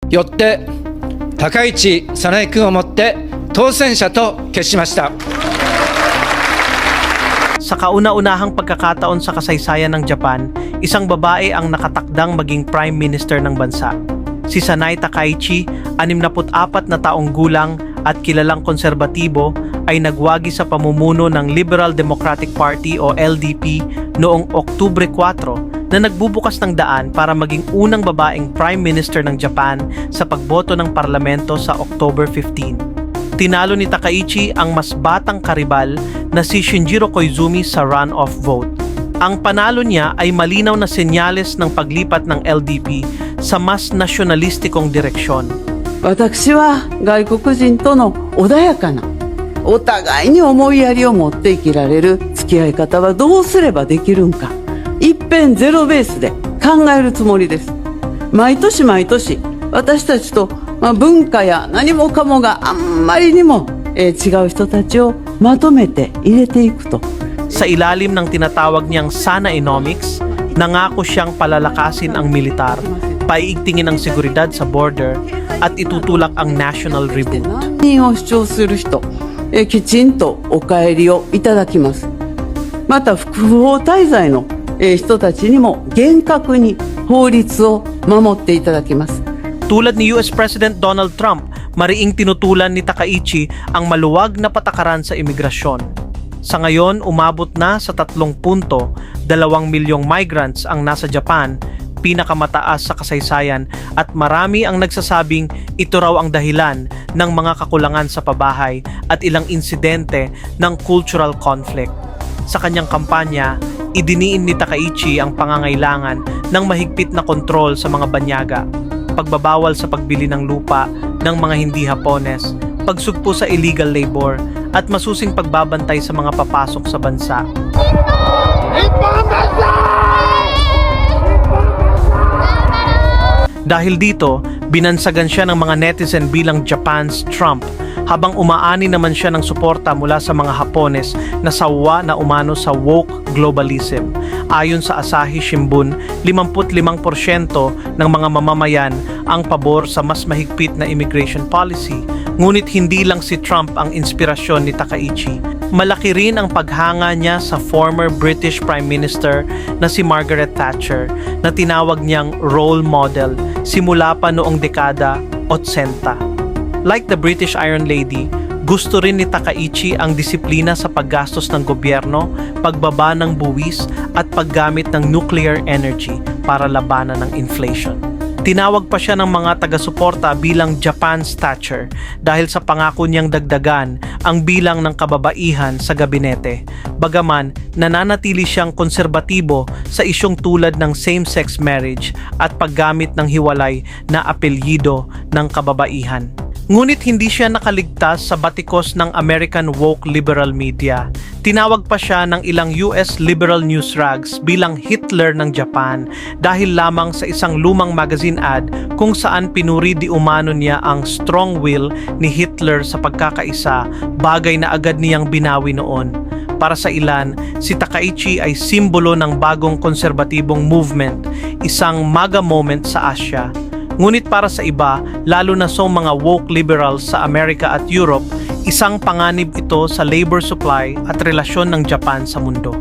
よって高市早苗君をもって当選者と決しました。 Sa kauna-unahang pagkakataon sa kasaysayan ng Japan, isang babae ang nakatakdang maging Prime Minister ng bansa. Si Sanai Takaichi, 64 na taong gulang at kilalang konserbatibo, ay nagwagi sa pamumuno ng Liberal Democratic Party o LDP noong Oktubre 4 na nagbubukas ng daan para maging unang babaeng Prime Minister ng Japan sa pagboto ng parlamento sa October 15. Tinalo ni Takaichi ang mas batang karibal na si Shinjiro Koizumi sa runoff vote. Ang panalo niya ay malinaw na senyales ng paglipat ng LDP sa mas nasyonalistikong direksyon. 私は外国人との穏やかなお互いに思いやりを持って生きられる付き合い方はどうすればできるんか一遍ゼロベースで考えるつもりです。毎年毎年私たちと文化や何もかもがあんまりにも違う人たちをまとめて入れていくと。 Sa ilalim ng tinatawag niyang Sanaenomics, nangako siyang palalakasin ang militar, paiigtingin ang seguridad sa border, at itutulak ang national reboot. 難民を主張する人、きちんとお帰りをいただきます。また不法滞在の人たちにも厳格に法律を守っていただきます。 Tulad ni US President Donald Trump, mariing tinutulan ni Takaichi ang maluwag na patakaran sa imigrasyon. Sa ngayon, umabot na sa 3 punto, 2 milyong migrants ang nasa Japan, pinakamataas sa kasaysayan, at marami ang nagsasabing ito raw ang dahilan ng mga kakulangan sa pabahay at ilang insidente ng cultural conflict. Sa kanyang kampanya, idiniin ni Takaichi ang pangangailangan ng mahigpit na kontrol sa mga banyaga, pagbabawal sa pagbili ng lupa ng mga hindi Hapones, pagsugpo sa illegal labor, at masusing pagbabantay sa mga papasok sa bansa. Dahil dito, binansagan siya ng mga netizen bilang Japan's Trump, habang umaani naman siya ng suporta mula sa mga Hapones na sawa na umano sa woke globalism. Ayon sa Asahi Shimbun, 55% ng mga mamamayan ang pabor sa mas mahigpit na immigration policy. Ngunit hindi lang si Trump ang inspirasyon ni Takaichi. Malaki rin ang paghanga niya sa former British Prime Minister na si Margaret Thatcher, na tinawag niyang role model simula pa noong dekada 80. Like the British Iron Lady, gusto rin ni Takaichi ang disiplina sa paggastos ng gobyerno, pagbaba ng buwis, at paggamit ng nuclear energy para labanan ng inflation. Tinawag pa siya ng mga taga-suporta bilang Japan's Thatcher dahil sa pangako niyang dagdagan ang bilang ng kababaihan sa gabinete. Bagaman nananatili siyang konserbatibo sa isyong tulad ng same-sex marriage at paggamit ng hiwalay na apelyido ng kababaihan. Ngunit hindi siya nakaligtas sa batikos ng American woke liberal media. Tinawag pa siya ng ilang US liberal news rags bilang Hitler ng Japan dahil lamang sa isang lumang magazine ad kung saan pinuri di umano niya ang strong will ni Hitler sa pagkakaisa, bagay na agad niyang binawi noon. Para sa ilan, si Takaichi ay simbolo ng bagong konserbatibong movement, isang MAGA moment sa Asya. Ngunit para sa iba, lalo na sa mga woke liberals sa Amerika at Europe, isang panganib ito sa labor supply at relasyon ng Japan sa mundo.